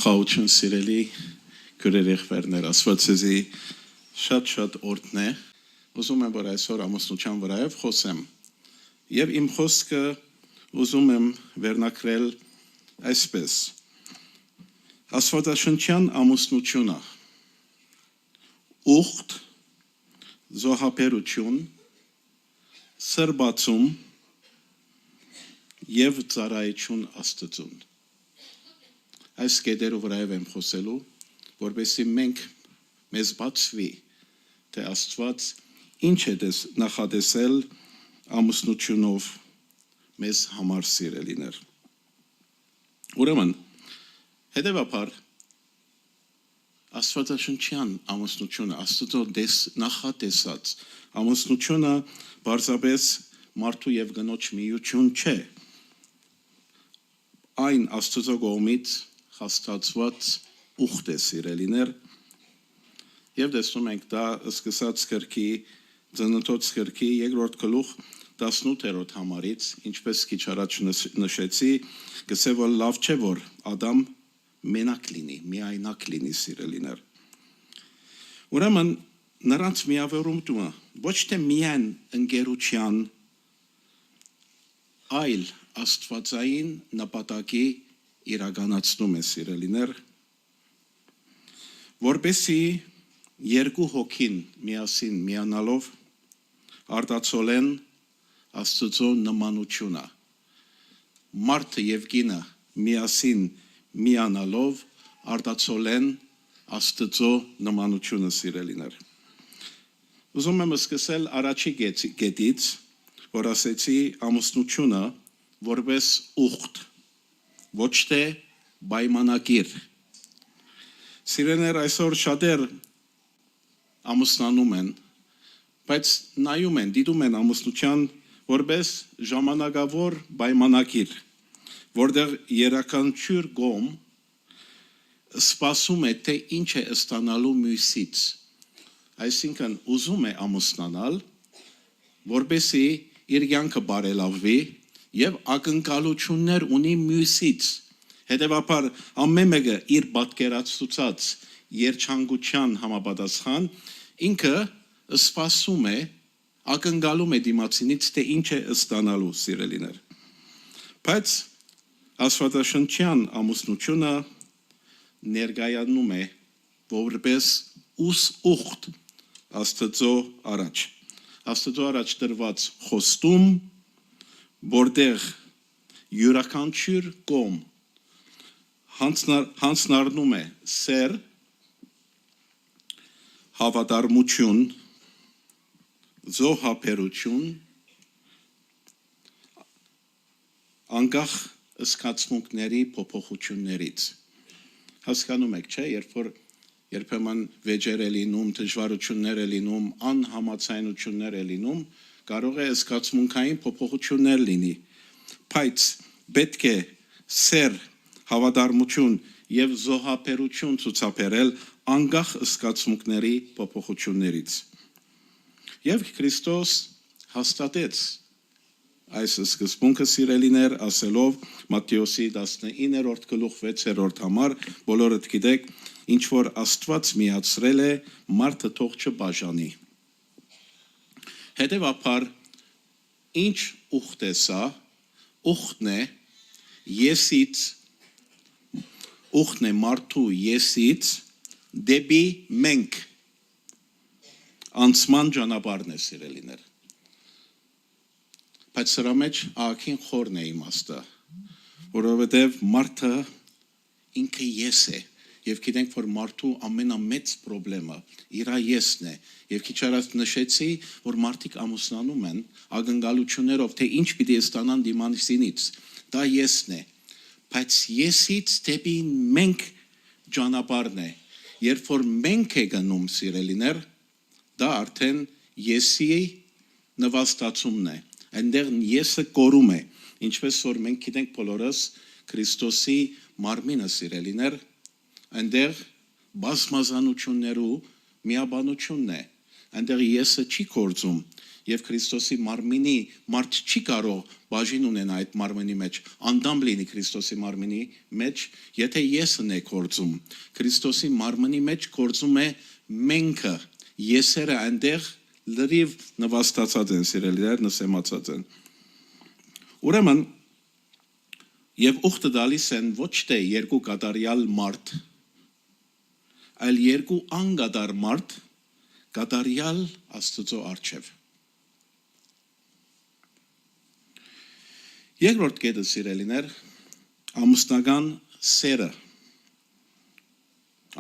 Խաղություն սիրելի քրերեխվերներ, Աստված ձեզի շատ օրհն է։ Ուզում եմ, որ այսօր ամուսնության վրայով խոսեմ։ Եվ իմ խոսքը ուզում եմ վերնագրել այսպես. Աստվածաշնչյան ամուսնությունը, ուխտ, զոհաբերություն, սրբացում եւ ծառայություն Աստծուն։ Այս կետերով վրայով եմ խոսելու, որպեսզի մենք մեզ բացվի, թե Աստված ինչ է նախատեսել ամուսնությունով մեզ համար սիրելիներ։ Ուրեմն, հետևաբար Աստվածաշնչյան ամուսնությունը, Աստծո նախատեսած ամուսնությունը բարձրապես մարդու եւ կնոջ միություն չէ։ Այն Աստծո կողմից հաստատված ուխտ է սիրելիներ, եւ տեսնում ենք դա սկսած գրքի Ծննդոց գրքի 2-րդ գլուխ 18-րդ համարից, ինչպես քիչ առաջ նշեցի, գսե որ լավ չէ որ Ադամ մենակ լինի, միայնակ լինի սիրելիներ։ Ուրեմն նրանց միավորումը ոչ թե միայն ընկերության, այլ աստվածային նպատակի իրականացնում է սիրելիներ, որպեսզի երկու հոգին միասին միանալով արտացոլեն Աստծո նմանությունը։ Մարդը եւ կինը միասին միանալով արտացոլեն Աստծո նմանությունը սիրելիներ։ Ուզում եմ սկսել առաջի կետից, որ ասեցի ամուսնությունը որպես ուխտ, ոչ թե պայմանագիր։ Սիրելիներ, այսօր շատեր ամուսնանում են, բայց նայում են, դիտում են ամուսնության որպես ժամանակավոր պայմանագիր, որտեղ յուրաքանչյուր կողմ սպասում է, թե ինչ է ստանալու մյուսից։ Այսինքն ուզում է ամուսնանալ, որպեսզի իր կյանքը բարելավվի եւ ակնկալություններ ունի մյուսից։ Հետևաբար ամեն մեկը իր պատկերացուցած երջանկության համապատասխան ինքը սպասում է, ակնկալում է դիմացինից, թե ինչ է ստանալու սիրելիներ։ Բայց աստվածաշնչյան ամուսնությունը ներկայանում է որպես ուխտ Աստծո առաջ։ Աստծո առաջ տրված խոստում, որտեղ յուրաքանչյուր կողմ հանձնառնում է սեր, հավատարմություն, զոհաբերություն, անկախ զգացմունքների փոփոխություններից։ Հասկանում եք, չէ՞, երբեմն վեճեր է լինում, դժվարություններ է լինում, անհամաձայնություններ է լինում, կարող է զգացմունքային փոփոխություններ լինի, բայց պետք է սեր, հավատարմություն եւ զոհաբերություն ցուցաբերել անկախ զգացմունքների փոփոխություններից։ Եվ Քրիստոս հաստատեց այս սկզբունքը սիրելիներ, ասելով Մատթեոսի 19-րդ գլուխ 6-րդ համար, բոլորդ գիտեք, ինչ որ Աստված միացրել է, մարդը թող չբաժանի։ Հետևաբար ինչ ուխտ է սա, ուխտն է եսից, ուխտն է մարդու եսից դեպի մենք անցման ճանապարհն է սիրելիներ։ Բայց սրա մեջ ահագին խորն է իմաստը, որովհետև մարդը ինքը ես է, եւ գիտենք, որ մարդու ամենամեծ խնդրեմը իր եսն է, եւ քիչ առաջ նշեցի, որ մարդիկ ամուսնանում են ակնկալություններով, թե ինչ պիտի ստանան դիմանիսինից, դա եսն է, բայց եսից դեպի մենք ճանապարհն է, երբ որ մենք է գնում սիրելիներ, դա արդեն եսի նվաստացումն է, այնտեղ եսը կորում է, ինչպես որ մենք գիտենք բոլորս Քրիստոսի մարմինը սիրելիներ, այնտեղ բազմազանություններու միաբանությունն է, այնտեղ եսը չի կործում, եւ Քրիստոսի մարմինի մարդ չի կարող բաժին ունենա այդ մարմինի մեջ, անդամ լինի Քրիստոսի մարմինի մեջ, եթե եսն է կործում։ Քրիստոսի մարմինի մեջ կործում է մենքը, եսերը այնտեղ լրիվ նվաստացած են, սիրելիներ, նսեմացած են։ Ուրեմն, եւ ուխտը դալիս են ոչ թե երկու կատարյալ մարդ, այլ երկու անգադար մարդ, կատարյալ Աստծո առջև։ Երկրորդ կետը, սիրելիներ, ամուսնական սերը։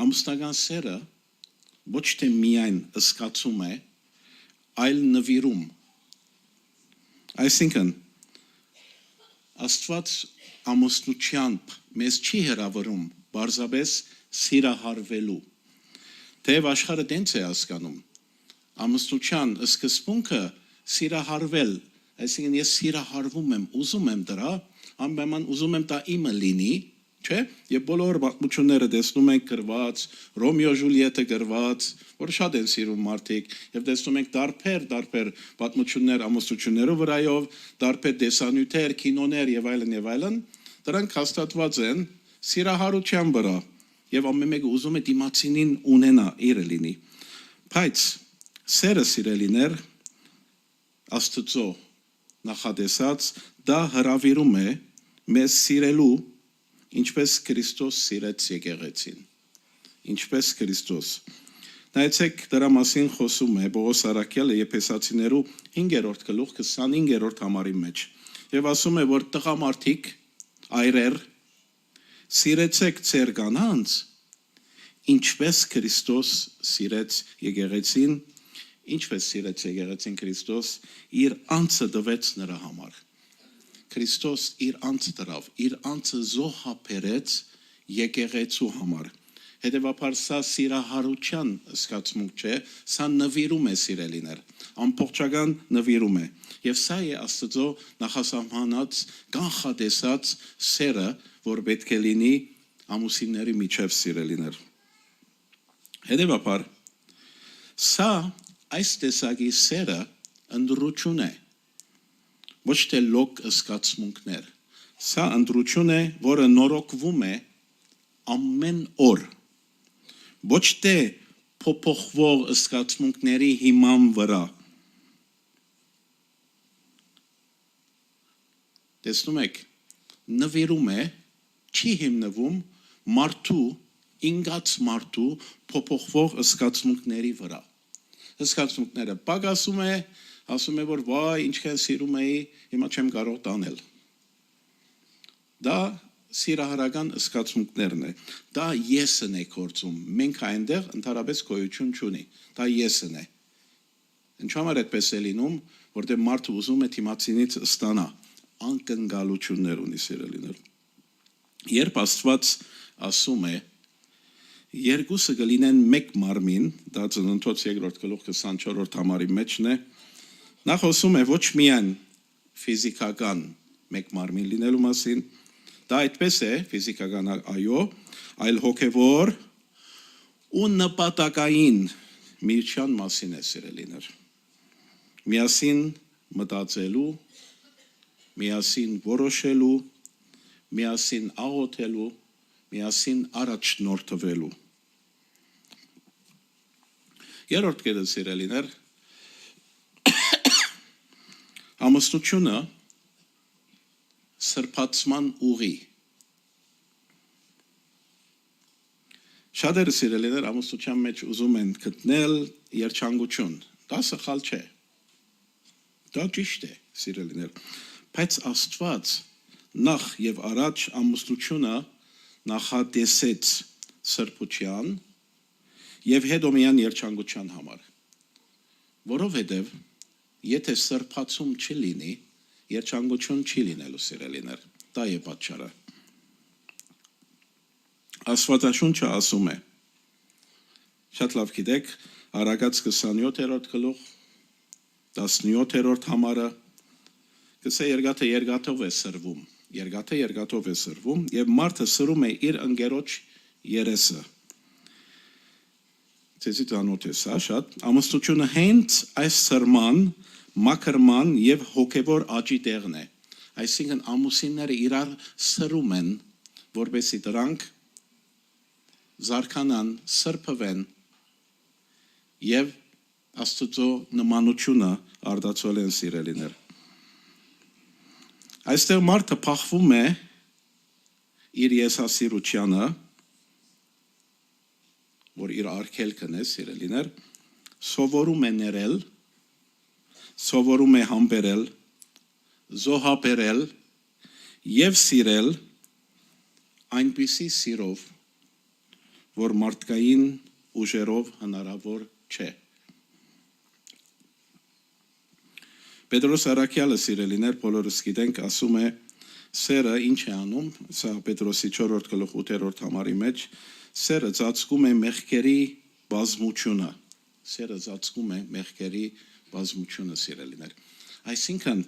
Ամուսնական սերը ոչ թե միայն ըսկացում է, այլ նվիրում։ Այսինքն, Աստված ամուսնությամբ մեզ չի հրավիրում բարձրապես սիրահարվելու։ Թեև աշխարհը տենց է հասկանում։ Ամուսնության սկզբունքը սիրահարվել, այսինքն ես սիրահարվում եմ, ուզում եմ դրա, անպայման ուզում եմ դա իմը լինի, չէ՞։ Եվ բոլոր պատմությունները տեսնում ենք գրված, Ռոմեո Ժուլիետը գրված, որ շատ են սիրում մարդիկ, եւ տեսնում ենք տարբեր պատմություններ ամուսնություններով վրայով, տարբեր դեսանյութեր, կինոներ եւ այլն, դրանք հաստատված են սիրահարության վրա, եւ ամեն մեկը ուզում է դիմացինին ունենա, իրը լինի։ Բայց սերը, սիրելիներ, Աստծո նախադեսած, դա հրավիրում է մեզ սիրելու, ինչպես Քրիստոս սիրեց եկեղեցին։ Ինչպես Քրիստոս։ Նայեցեք, դրա մասին խոսում է Պողոս Արաքյալը Եփեսացիներու 5-րդ գլուխ 25-րդ համարի մեջ։ Եվ ասում է, որ տղամարդիկ, այրեր, սիրեցեք ձեր կանանց, ինչպես Քրիստոս սիրեց եկեղեցին, ինչպես սիրեց եկեղեցին Քրիստոս, իր անձը տվեց նրա համար։ Քրիստոս իր անձը դրավ, իր անձը զոհաբերեց եկեղեցու համար։ Հետևաբար սա սիրահարության զգացմունք չէ, սա նվիրում է, սիրելիներ, ամբողջական նվիրում է։ Եվ սա է Աստծո նախասահմանած, կանխատեսած սերը, որ պետք է լինի ամուսինների միջև, սիրելիներ։ Հետևաբար սա այս տեսակի սերը ընդրություն է, ոչ թե լոկ զգացմունքներ։ Սա ընդրություն է, որը նորոգվում է ամեն օր, ոչ թե փոփոխվող զգացմունքների հիման վրա։ Տեսնում եք, նվիրում է, չի հիմնվում մարդու, ինգած մարդու փոփոխվող զգացմունքների վրա։ Զգացմունքները պակասում է, ասում է, որ վայ, ինչքան սիրում էի, հիմա չեմ կարող տանել։ Դա սիրահարական զգացմունքներն է։ Դա եսն է կործում։ Մենք այնտեղ ընդհանրապես գոյություն չունի։ Դա եսն է։ Ինչու համար այդպես է լինում, որտեղ մարդը ուզում է դիմացինից ստանա, անկնկալություններ ունի, սիրելիներ։ Երբ Աստված ասում է, երկուսը կլինեն մեկ մարմին, դա Ծննդոց 2-րդ գլուխ 24-րդ համարի մեջն է, նա խոսում է ոչ միայն ֆիզիկական մեկ մարմին լինելու մասին, դա այդպես է, ֆիզիկական այո, այլ հոգևոր ու նպատակային միության մասին է, սիրելիներ։ Միասին մտածելու, միասին որոշելու, միասին աղոթելու, միասին առաջնորդվելու։ Երրորդ կետը, սիրելիներ, ամուսնությունը սրբացման ուղի։ Շատերը, սիրելիներ, ամուսնության մեջ ուզում են գտնել երջանկություն։ Դա սխալ չէ։ Դա ճիշտ է, սիրելիներ։ Բայց Աստված նախ եւ առաջ ամուսնությունը նախատեսեց սրբության եւ հետո միան երջանկության համար։ Որովհետեւ եթե սրբացում չլինի, երջանկություն չի լինելու, սիրելիներ։ Դա է պատճառը։ Աստվածաշունչը ասում է, շատ լավ գիտեք, Արագած 27-րդ գլուխ 17-րդ համարը, գսե երկաթով է սրվում, երկաթով է սրվում, եւ մարդը սրում է իր ընկերոջ երեսը։ Ցեզի ծանոթ է սա շատ ամուսնությունը հենց այս սրման մակրման եւ հոգեվոր աճի տեղն է այսինքն ամուսինները իրար սրում են որբեսի դրանք զարգանան սրբվեն եւ Աստծո նմանությունը արդացել են սիրելիներ Այստեղ մարդը փախվում է իր եսասիրությանը որ իր արգելքն է սիրելիներ սովորում է ներել սովորում է համբերել զոհաբերել եւ սիրել այնպիսի սիրով որ մարդկային ուժերով հնարավոր չէ Պետրոս Արաքյալը սիրելիներ բոլորս գիտենք ասում է սերը ինչ է անում սա Պետրոսի 4-րդ գլուխ 8-րդ համարի մեջ սերը ծածկում է մեղքերի բազմությունը սերը ծածկում է մեղքերի բազմությունը սիրելիներ այսինքն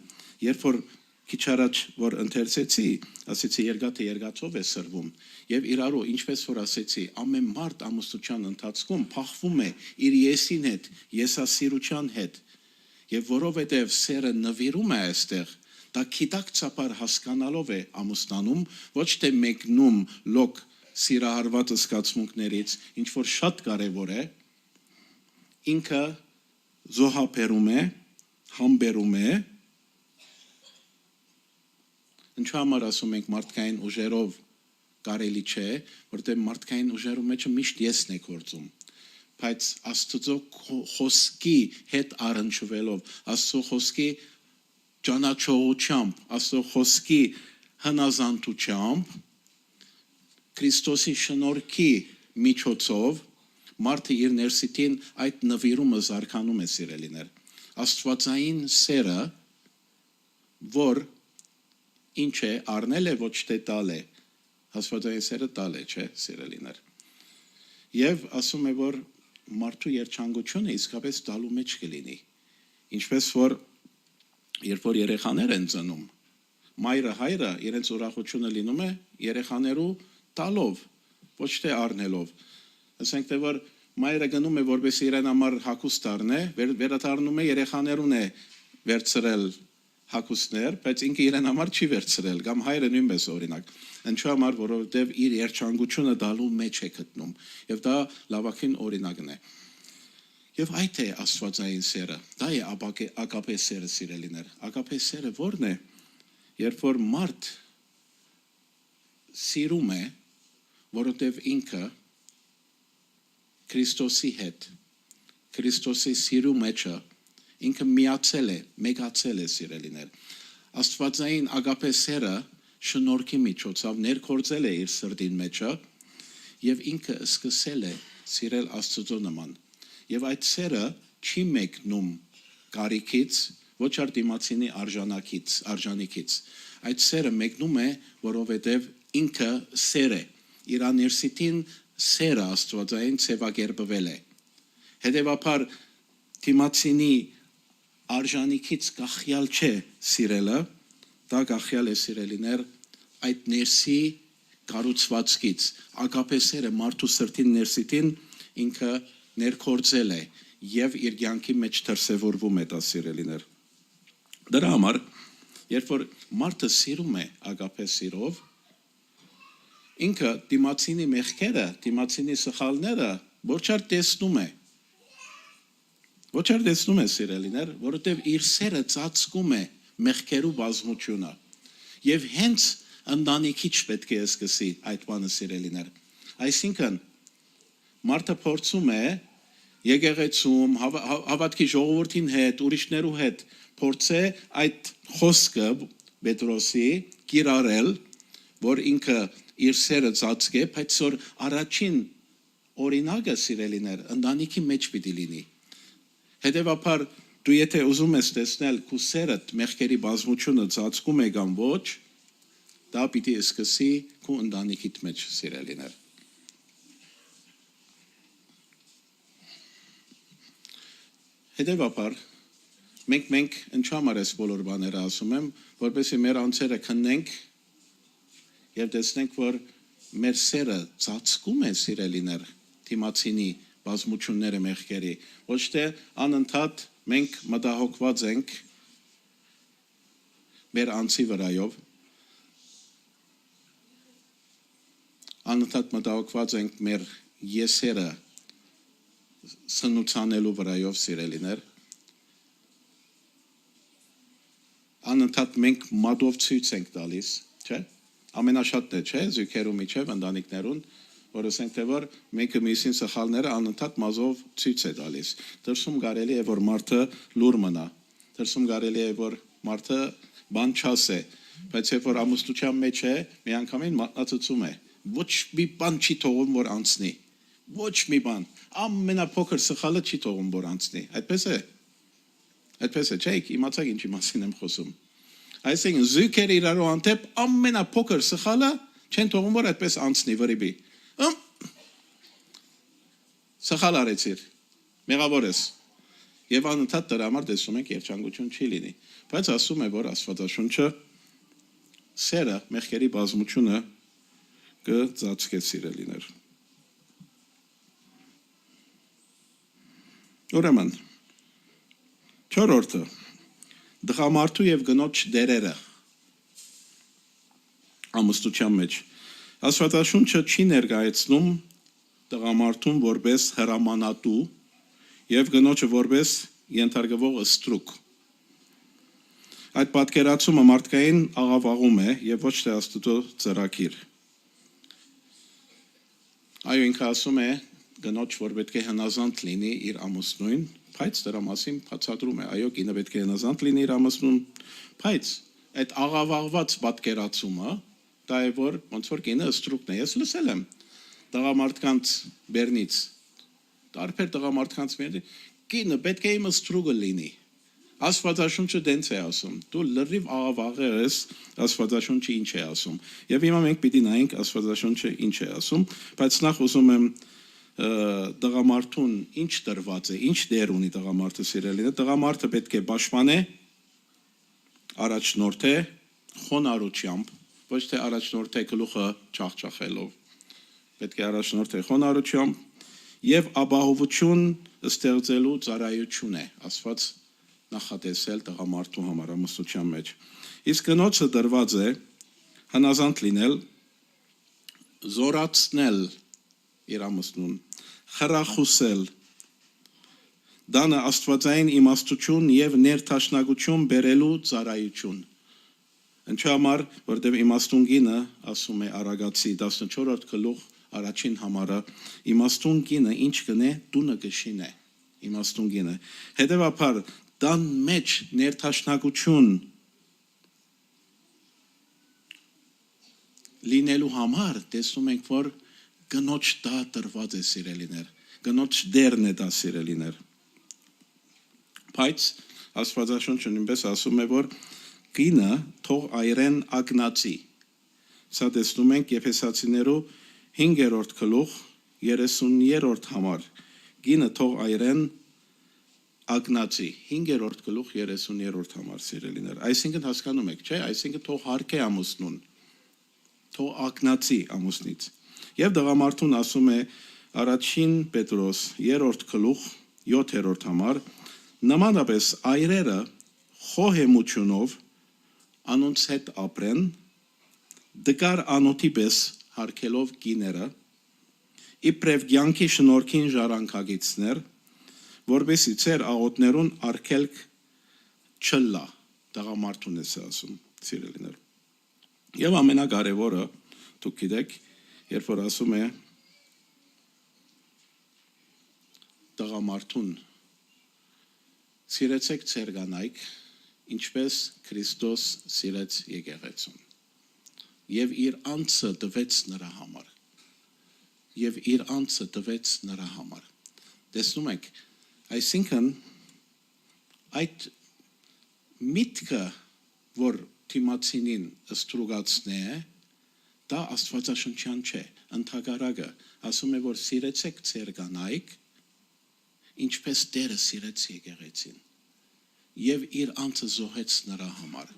երբ որ քիչ առաջ որ ընթերցեցի ասեցի երկաթը երկաթով է սրվում եւ իրարու ինչպես որ ասեցի ամեն մարդ ամուսնության ընթացքում փախվում է իր եսին հետ եսասիրության հետ Եվ որովհետև սերը նվիրում է այստեղ, դա գիտակցաբար հասկանալով է ամուսնանում, ոչ թե մեկնում լոկ սիրահարված զգացմունքներից, ինչ որ շատ կարևոր է, ինքը զոհաբերում է, համբերում է, ինչու համար ասում ենք մարդկային ուժերով կարելի չէ, որտեղ մարդկային ուժերու մեջը միշտ եսն է գործում բայց Աստծո խոսքի հետ առնչվելով, Աստծո խոսքի ճանաչողությամբ, Աստծո խոսքի հնազանդությամբ, Քրիստոսի շնորհքի միջոցով մարդը իր ներսիտին այդ նվիրումը զարգանում է սիրելիներ։ Աստվածային սերը, որ ինչ է, առնել է ոչ թե տալ է, Աստվածային սերը տալ է, չէ, սիրելիներ։ Եվ ասում է, որ մարդու երջանկությունը իսկապես տալու մեջ կլինի ինչպես որ երբ որ երեխաներ են ծնում մայրը հայրը իրենց ուրախությունը լինում է երեխաներու տալով ոչ թե առնելով ասենք թե որ մայրը գնում է որպեսզի իրեն համար հագուստ առնե վերադառնում է երեխաներուն է վերցրել հագուստներ բայց ինքը իրեն համար չի վերցրել կամ հայրը նույնպես օրինակ ինչու համար որովհետև իր երջանկությունը դալու մեջ է գտնում եւ դա լավագույն օրինակն է եւ այդ է աստվածային սերը դա է ագապե սերը սիրելիներ ագապե սերը ո՞րն է երբ որ մարդ սիրում է որովհետև ինքը Քրիստոսի հետ Քրիստոսի սիրու մեջը ինքը միացել է մեգացել է սիրելիներ աստվածային ագապե սերը շնորհքի միջոցով ներկործել է իր սրտին մեջը եւ ինքը սկսել է սիրել Աստծո նման եւ այդ սերը չի մեկնում կարիքից ոչ არ դիմացինի արժանիքից այդ սերը մեկնում է որովհետեւ ինքը սեր է իր ներսիտին սերը Աստվածային ցեվակերպվել է հետեւաբար դիմացինի արժանիքից կախյալ չէ սիրելը դա կախյալ է սիրելիներ այդ ներսի կառուցվածքից ագապե սերը մարդու սրտին ներսիտին ինքը ներկործել է եւ իր կյանքի մեջ դրսեւորվում է դա սիրելիներ դրա համար երբ որ մարդը սիրում է ագապե սիրով ինքը դիմացինի մեղքերը դիմացինի սխալները ոչ არ տեսնում է Ոչ არ տեսնում է սիրելիներ, որովհետև իր սերը ծածկում է մեղքերու բազմությունը։ Եվ հենց ընտանիքից պետք է սկսի այդ բանը սիրելիներ։ Այսինքն մարդը փորձում է եկեղեցում, հավատքի ժողովրդին հետ, ուրիշներու հետ փորձե այդ խոսքը Պետրոսի կիրառել, որ ինքը իր սերը ծածկե, բայց որ առաջին օրինակը սիրելիներ ընտանիքի մեջ պիտի լինի։ Հետևաբար դու եթե ուզում ես տեսնել քո սերդ մեղքերի բազմությունը ծածկում է կամ ոչ, դա պիտի սկսի քո ընտանիքիդ մեջ սիրելիներ։ Հետևաբար մենք ինչու համար ես բոլոր բաները ասում եմ, որպեսզի մեր անձերը քննենք եւ տեսնենք, որ մեր սերը ծածկում է սիրելիներ դիմացինի բազմությունները մեղքերի, ոչ թե անընդհատ մենք մտահոգված ենք մեր անձի վրայով, անընդհատ մտահոգված ենք մեր եսերը սնուցանելու վրայով, սիրելիներ, անընդհատ մենք մատով ցույց ենք տալիս, չէ՞, ամենաշատն է, չէ՞, զույգերու միջև, ընտանիքներուն, որ ասենք թե որ մեկը մյուսին սխալները անընդհատ մազով ցույց է տալիս, դրսում կարելի է որ մարդը լուր մնա, դրսում կարելի է որ մարդը բան չասե, բայց երբ որ ամուսնության մեջ է, միանգամին մատնացուցում է, ոչ մի բան չի թողում որ անցնի, ոչ մի բան, ամենափոքր սխալը չի թողում որ անցնի, այդպես է, չէ՞, իմացաք ինչի մասին եմ խոսում, այսինքն զույգերը իրարու հանդեպ ամենափոքր սխալը չեն թողում որ այդպես անցնի վրիբի, սխալ արեցիր, մեղավոր ես, եւ անընդհատ դրա համար տեսում ենք երջանկություն չի լինի, բայց ասում է որ Աստվածաշունչը սերը մեղքերի բազմությունը կծածկե սիրելիներ։ Ուրեմն, չորրորդը, դղամարդու եւ գնոջ դերերը ամուսնության մեջ։ Աստվածաշունչը չի ներկայացնում դղամարդուն որպես հրամանատու եւ գնոջը որպես ենթարկվող ստրուկ։ Այդ պատկերացումը մարդկային աղավաղում է եւ ոչ թե Աստծո ծրագիր։ Այո, ինքը ասում է գնոջ, որ պետք է հնազանդ լինի իր ամուսնուին, բայց դրա մասին բացատրում է, այո, կինը պետք է հնազանդ լինի իր ամուսնուն, բայց այդ աղավաղված պատկերացումը, դա է որ ոնց որ կինը ստրուկն է, ես լսել եմ տղամարդկանց բերնից, տարբեր տղամարդկանց բերնից, կինը պետք է իմ ստրուկը լինի, Աստվածաշունչը դենց է ասում, դու լրիվ աղավաղ ես, Աստվածաշունչը ինչ է ասում, եւ հիմա մենք պիտի նայենք Աստվածաշունչը ինչ է ասում, բայց նախ ուզում եմ տղամարդուն ինչ տրված է, ինչ դեր ունի տղամարդը սիրելին, տղամարդը պետք է պաշտպանե, առաջնորդե, խոնարհությամբ, ոչ թե առաջնորդե գլուխը չախչախելով, պետք է առաջնորդե խոնարհությամբ եւ ապահովություն ստեղծելու ծառայություն է, Աստված նախատեսել տղամարդու համար ամուսնության մեջ։ Իսկ գնոջը դրված է հնազանդ լինել, զորացնել իր ամուսնուն, խրախուսել, դանը աստվածային իմաստություն եւ ներթաշնակություն բերելու ծառայություն։ Ինչու համար, որտեղ իմաստուն գինը, ասում է Արագացի 14-րդ գլուխ առաջին համարը, իմաստուն գինը ինչ կնե, տունը կշինե, իմաստուն գինը։ Հետևաբար դան մեջ ներթաշնակություն լինելու համար տեսնում ենք, որ գնոջ դա տրված է սիրելիներ, գնոջ դերն է դա սիրելիներ։ Բայց Աստվածաշունչը նույնպես ասում է, որ կինը թող այրեն ագնացի։ Սա տեսնում ենք Եփեսացիներու 5-րդ գլուխ 30-րդ համար։ Կինը թող այրեն ագնացի 5-րդ գլուխ 30-րդ համար սիրելիներ։ Այսինքն հասկանում եք, չէ՞, այսինքն թող հարկե ամուսնուն, թող ագնացի ամուսնից։ Եվ դղամարդուն ասում է առաջին Պետրոս 3-րդ գլուխ 7-րդ համար, նմանապես այրերը խոհեմությունով անոնց հետ ապրեն, դկար անոթի պես հարկելով կիները, իբրև կյանքի շնորհքին ժառանգագիցներ, որպեսզի ձեր աղոթներուն արգելք չլա, տղամարդուն է ասում, սիրելիներ։ Եվ ամենակարևորը, դուք գիտեք, երբ որ ասում է տղամարդուն, սիրեցեք ձեր կանայք, ինչպես Քրիստոս սիրեց եկեղեցուն, եւ իր անձը տվեց նրա համար, եւ իր անձը տվեց նրա համար։ Տեսնում եք, այսինքն այդ միտքը, որ թիմացինին ստրուգացնե, դա աստվածաշնչյան չէ, ընդհակառակը, ասում է, որ սիրեցեք ձեր կանայք, ինչպես Տերը սիրեց եկեղեցին, եւ իր անձը զոհեց նրա համար։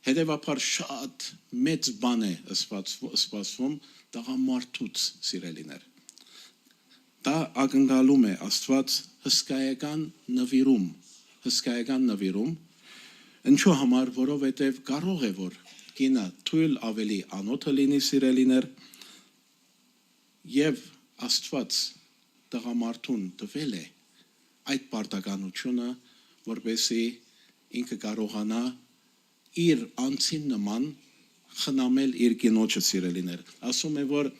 Հետևաբար շատ մեծ բան է սպասվում տղամարդուց սիրելիներ։ Դա ակնկալում է Աստված հսկայական նվիրում, ինչու համար, որովհետև կարող է որ կինը թույլ ավելի անոթը լինի սիրելիներ, եւ Աստված տղամարդուն տվել է այդ պարտականությունը, որպեսզի ինքը կարողանա իր անձին նման խնամել իր կինոջը սիրելիներ։ Ասում է, որ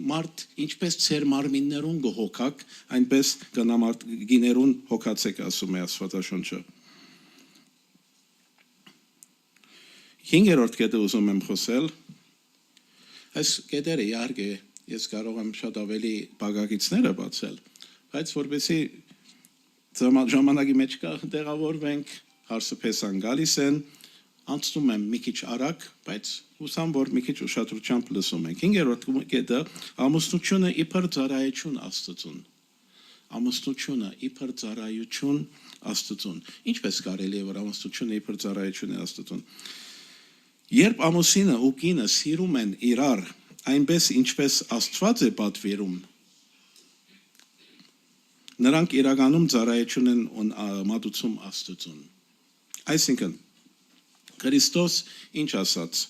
մարդ ինչպես ծեր մարմիններուն գողոքակ, այնպես գիներուն հոգացեք, ասում է Աստվածաշունչը։ 5-րդ կետը ուզում եմ խոսել։ Այս կետերը իհարկե ես կարող եմ շատ ավելի բաղագիծները բացել, բայց որպեսզի ժամանակի մեջ տեղավորվենք, հարցը գալիս են, անցնում եմ մի քիչ արագ, բայց հուսամ, որ մի քիչ ուշադրությամբ լսում ենք։ 5-րդ կետը ամուսնությունը իբր ծառայություն Աստծուն։ Ամուսնությունը իբր ծառայություն Աստծուն։ Ինչպես կարելի է որ ամուսնությունը իբր ծառայություն է Աստծուն։ Երբ ամուսինը ու կինը սիրում են իրար, այնպես ինչպես Աստված է պատվիրում, նրանք իրականում ծառայություն են մատուցում Աստծուն։ Այսինքն Քրիստոս ինչ ասաց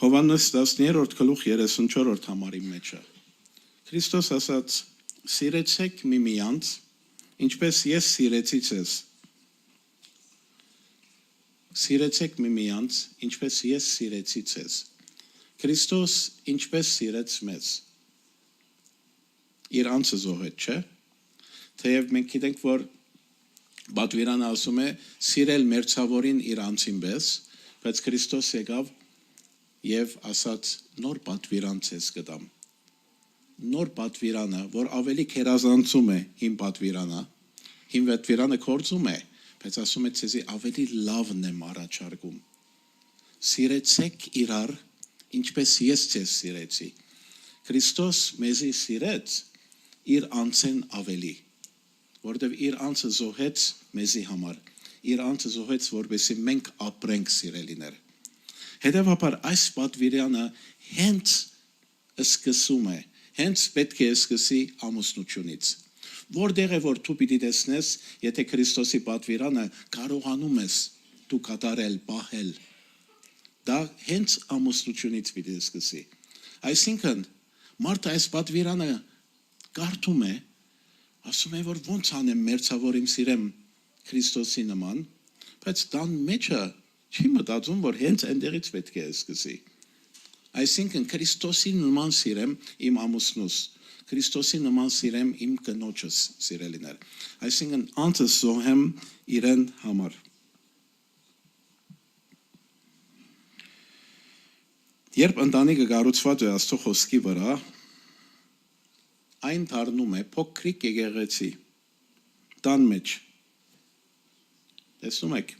Հովհաննես 10-րդ համարի մեջը։ Քրիստոս ասաց. «Սիրեցեք միմյանց, ինչպես ես սիրեցի ձեզ»։ Սիրեցեք միմյանց, ինչպես ես սիրեցի ձեզ։ Քրիստոս ինչպես սիրեց մեզ։ Իր անձը զոհեց, չէ՞։ Թեև մենք գիտենք, որ Պատվիրանը ասում է սիրել մերձավորին իր անձին պես, բայց Քրիստոս եկավ եւ ասաց նոր պատվիրան ցես կտամ։ Նոր պատվիրանը, որ ավելի քերազանցում է իմ պատվիրանը, իմ պատվիրանը կորցում է, բայց ասում է ցեզի ավելի լավն եմ առաջարկում։ Սիրեցեք իրար, ինչպես ես ձեզ սիրեցի։ Քրիստոս մեզի սիրեց իր անձեն ավելի, որտեղ իր անձը զոհեց մեզի համար, իր անձը զոհեց, որպեսզի մենք ապրենք սիրելիներ։ Հետևաբար այս պատվիրանը հենց սկսում է, հենց պետք է սկսի ամուսնությունից։ Որտեղ է որ դու պիտի տեսնես, եթե Քրիստոսի պատվիրանը կարողանում ես դու կատարել, պահել, դա հենց ամուսնությունից պիտի սկսի։ Այսինքն մարդը այս պատվիրանը կարդում է, ասում է, որ ոնց անեմ մերձավորիմ սիրեմ Քրիստոսի նման, բայց տան մեջը չի մտածում, որ հենց այնտեղից պետք է սկսի։ Այսինքն Քրիստոսի նման սիրեմ իմ ամուսնուս, Քրիստոսի նման սիրեմ իմ կնոջս սիրելիներ։ Այսինքն անձս զոհեմ իրեն համար։ Երբ ընտանիքը կառուցված է Աստծո խոսքի վրա, այն դառնում է փոքրիկ եկեղեցի տան մեջ։ Տեսնում եք,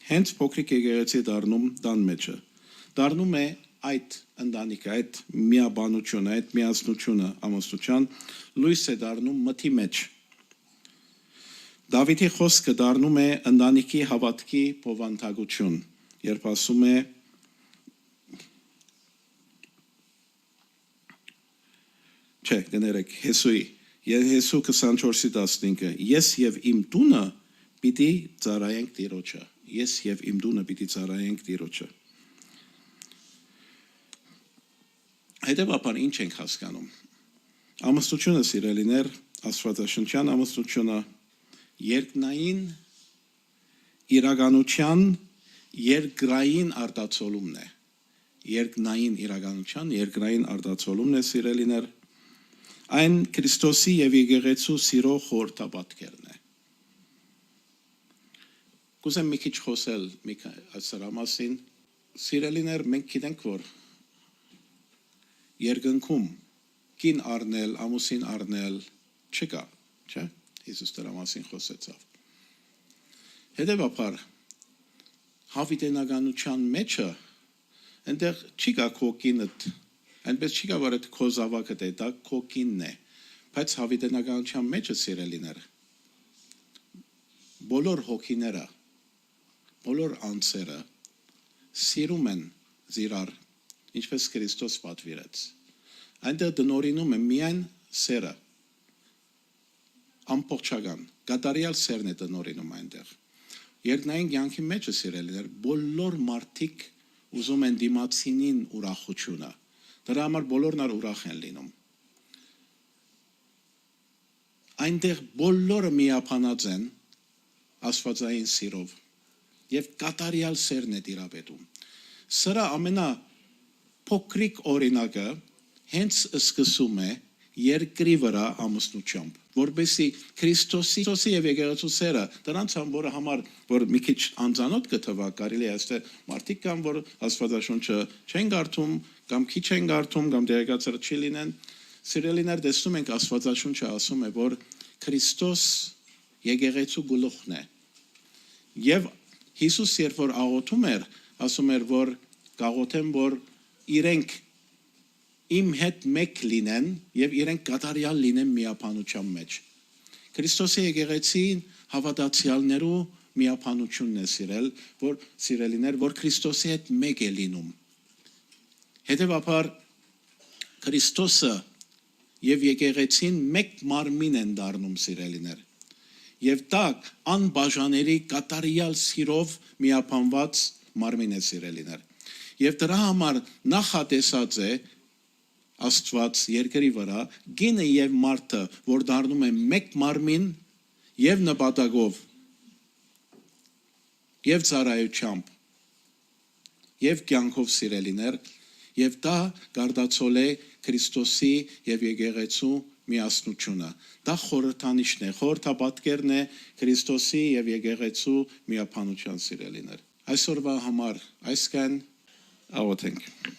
հենց փոքրիկ եկեղեցի դառնում տան մեջը։ Դառնում է այդ ընտանիքը, այդ միաբանությունը, այդ միասնությունը ամուսնության լույս է դառնում մթի մեջ։ Դավիթի խոսքը դառնում է ընտանիքի հավատքի բովանդակություն, երբ ասում է Չէ, գներեք, Հեսուի, Հեսու 24:15, ես և իմ տունը պիտի ծառայենք Տիրոջը, ես և իմ տունը պիտի ծառայենք Տիրոջը։ Հետևաբար ինչ ենք հասկանում։ Ամուսնությունը սիրելիներ, Աստվածաշնչյան ամուսնությունը երկնային իրականության երկրային արտացոլումն է։ Երկնային իրականության երկրային արտացոլումն է սիրելիներ։ Այն Քրիստոսի եւ եկեղեցու սիրո խորհրդապատկերն է։ Կուզեմ մի քիչ խոսել սրա մասին։ Սիրելիներ, մենք գիտենք, որ երկնքում կին առնել, ամուսին առնել չկա, չէ՞։ Հիսուս դրա մասին խոսեցավ։ Հետևաբար հավիտենականության մեջը այնտեղ չի գա քո կինդ, այնպես չի գա որ այդ քո զավակը դա քո կինն է, բայց հավիտենականության մեջը սիրելիներ բոլոր հոգիները, բոլոր անձերը սիրում են իրար, ինչպես Քրիստոս պատվիրեց։ Այնտեղ դնորինում է միայն սերը, ամբողջական, կատարյալ սերն է տնորինում այնտեղ։ Երկնային կյանքի մեջ է սիրելիներ, բոլոր մարդիկ ուզում են դիմացինին ուրախությունը։ Դրա համար բոլորն ուրախ են լինում։ Այնտեղ բոլորը միապանած են աստվածային սիրով եւ կատարյալ սերն է տիրապետում։ Սրա ամենափոքրիկ օրինակը հենց սկսում է երկրի վրա ամուսնությամբ, որբեսի Քրիստոսի եւ եկեղեցու սերը դրանց համար որ մի քիչ անծանոթ կթվա, կարելի է այստեղ մարդիկ կան, որ Աստվածաշունչը չեն կարդում, կամ քիչ են կարդում, կամ դերակացար չի լինեն, սիրելիներ, տեսնում ենք Աստվածաշունչը ասում է, որ Քրիստոս եկեղեցու գլուխն է։ Եվ Հիսուս երբ որ աղոթում էր, ասում էր, որ կաղոթեմ, որ իրենք իմ հետ մեկ լինեն եւ իրենք կատարյալ լինեն միապանության մեջ։ Քրիստոսի եկեղեցին հավատացյալներու միապանությունն է սիրել, որ սիրելիներ, որ Քրիստոսի հետ մեկ է լինում։ Հետևաբար Քրիստոսը եւ եկեղեցին մեկ մարմին են դառնում սիրելիներ։ Եվ դա անբաժանելի կատարյալ սիրով միապանված մարմին է սիրելիներ։ Եվ դրա համար նախատեսած է Աստված երկրի վրա գինը եւ մարդը, որ դառնում է մեկ մարմին եւ նպատակով եւ ծառայությամբ եւ կյանքով սիրելիներ, եւ դա գարդացել է Քրիստոսի եւ եկեղեցու միասնությունը։ Դա խորհրդանիշն է, խորհրդապատկերն է Քրիստոսի եւ եկեղեցու միապանության սիրելիներ։ Այսօրվա համար այսքան աղոթենք։